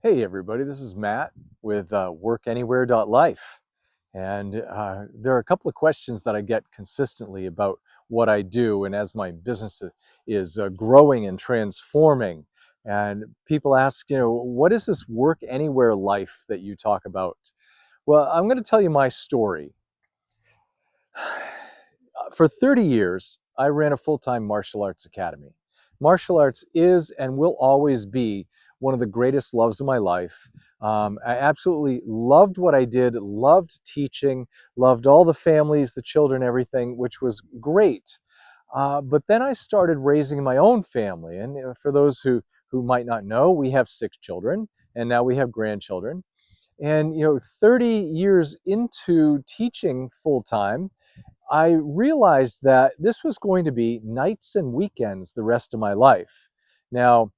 Hey everybody, this is Matt with workanywhere.life. And there are a couple of questions that I get consistently about what I do, and as my business is growing and transforming. And people ask, what is this work anywhere life that you talk about? Well, I'm going to tell you my story. For 30 years, I ran a full-time martial arts academy. Martial arts is and will always be one of the greatest loves of my life. I absolutely loved what I did, loved teaching, loved all the families, the children, everything, which was great. But then I started raising my own family. And for those who might not know, we have 6 children, and now we have grandchildren. And 30 years into teaching full time, I realized that this was going to be nights and weekends the rest of my life. Now,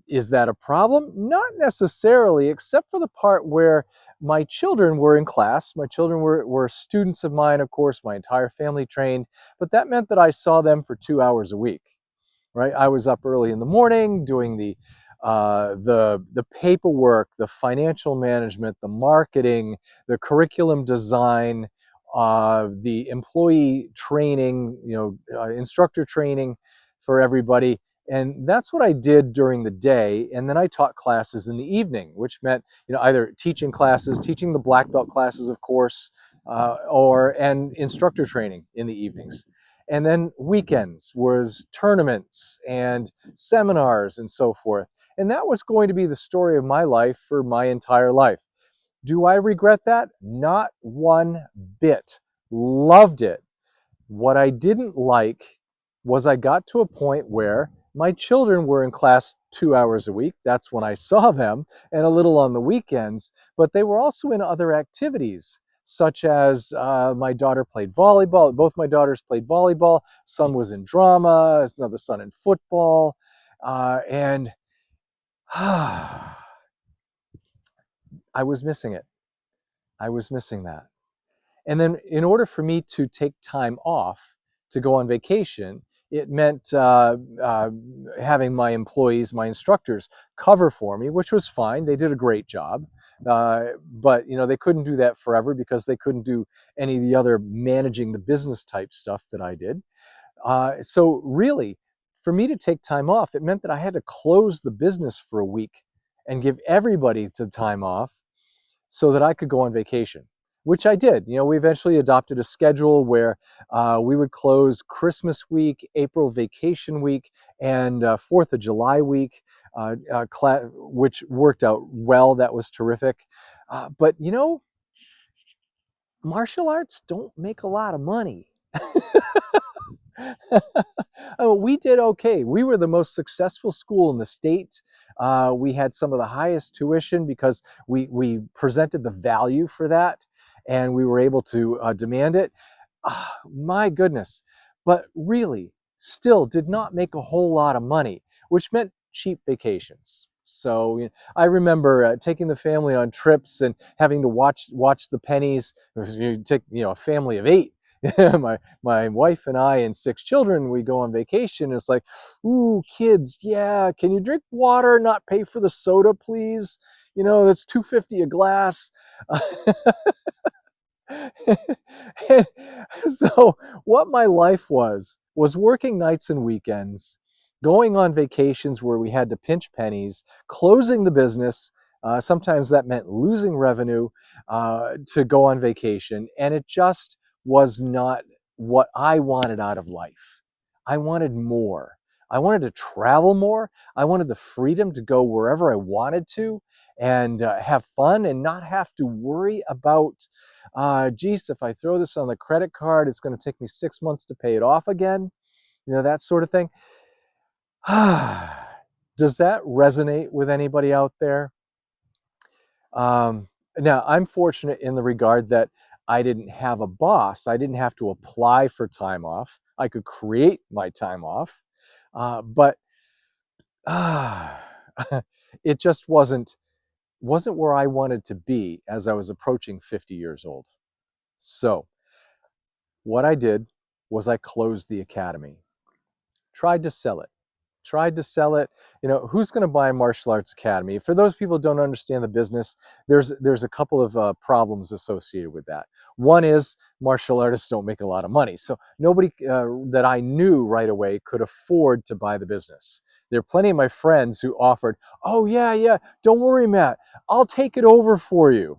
is that a problem? Not necessarily, except for the part where my children were in class. My children were students of mine, of course, my entire family trained, but that meant that I saw them for 2 hours a week, right? I was up early in the morning doing the paperwork, the financial management, the marketing, the curriculum design, the employee training, instructor training for everybody. And that's what I did during the day. And then I taught classes in the evening, which meant, either teaching classes, teaching the black belt classes, of course, and instructor training in the evenings. And then weekends was tournaments and seminars and so forth. And that was going to be the story of my life for my entire life. Do I regret that? Not one bit. Loved it. What I didn't like was I got to a point where my children were in class 2 hours a week. That's when I saw them, and a little on the weekends, but they were also in other activities, such as my daughter played volleyball. Both my daughters played volleyball. Son was in drama, another son in football. And I was missing it. I was missing that. And then in order for me to take time off to go on vacation, it meant having my employees, my instructors, cover for me, which was fine. They did a great job. But they couldn't do that forever because they couldn't do any of the other managing the business type stuff that I did. So really, for me to take time off, it meant that I had to close the business for a week and give everybody the time off so that I could go on vacation, which I did. We eventually adopted a schedule where we would close Christmas week, April vacation week, and 4th of July week, which worked out well. That was terrific. But martial arts don't make a lot of money. Oh, we did okay. We were the most successful school in the state. We had some of the highest tuition because we presented the value for that, and we were able to demand it. My goodness. But really, still did not make a whole lot of money, which meant cheap vacations. So I remember taking the family on trips and having to watch the pennies. You take a family of 8. my wife and I and 6 children, we go on vacation. It's like, ooh, kids, yeah, can you drink water, not pay for the soda, please? That's $2.50 a glass. And so what my life was working nights and weekends, going on vacations where we had to pinch pennies, closing the business. Sometimes that meant losing revenue to go on vacation, and it just was not what I wanted out of life. I wanted more. I wanted to travel more. I wanted the freedom to go wherever I wanted to and have fun and not have to worry about, geez, if I throw this on the credit card, it's going to take me 6 months to pay it off again. That sort of thing. Does that resonate with anybody out there? Now, I'm fortunate in the regard that I didn't have a boss. I didn't have to apply for time off. I could create my time off. But it just wasn't where I wanted to be as I was approaching 50 years old. So what I did was I closed the academy, tried to sell it. tried to sell it. Who's going to buy a martial arts academy? For those people who don't understand the business, there's a couple of problems associated with that. One is martial artists don't make a lot of money, so nobody that I knew right away could afford to buy the business. There are plenty of my friends who offered, oh yeah, yeah, don't worry, Matt, I'll take it over for you.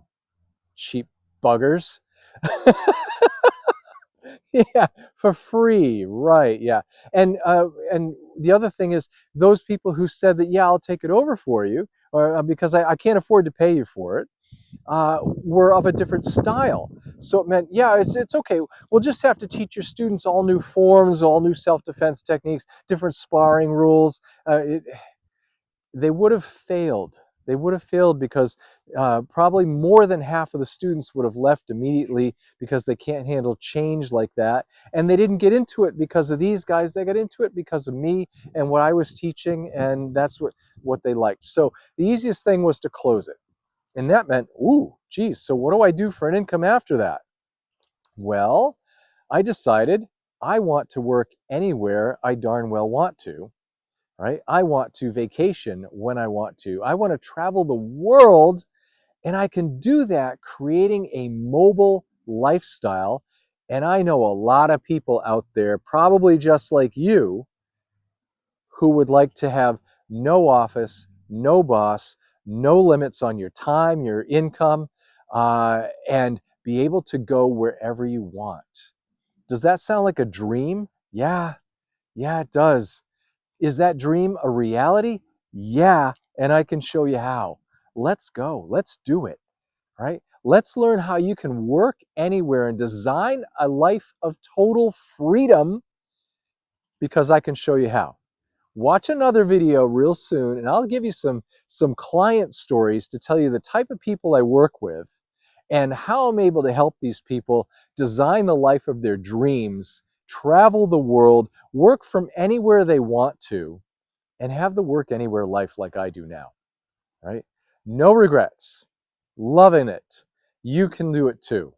Cheap buggers. Yeah, for free, right? Yeah, and the other thing is those people who said that, yeah, I'll take it over for you, or because I can't afford to pay you for it, were of a different style. So it meant, yeah, it's okay. We'll just have to teach your students all new forms, all new self-defense techniques, different sparring rules. They would have failed. They would have failed because probably more than half of the students would have left immediately because they can't handle change like that. And they didn't get into it because of these guys. They got into it because of me and what I was teaching, and that's what they liked. So the easiest thing was to close it. And that meant, ooh, geez, so what do I do for an income after that? Well, I decided I want to work anywhere I darn well want to. Right? I want to vacation when I want to. I want to travel the world, and I can do that creating a mobile lifestyle. And I know a lot of people out there, probably just like you, who would like to have no office, no boss, no limits on your time, your income, and be able to go wherever you want. Does that sound like a dream? Yeah, yeah, it does. Is that dream a reality? Yeah, and I can show you how. Let's go. Let's do it, right? Let's learn how you can work anywhere and design a life of total freedom, because I can show you how. Watch another video real soon, and I'll give you some client stories to tell you the type of people I work with and how I'm able to help these people design the life of their dreams, travel the world, work from anywhere they want to, and have the work anywhere life like I do now, right? No regrets, loving it. You can do it too.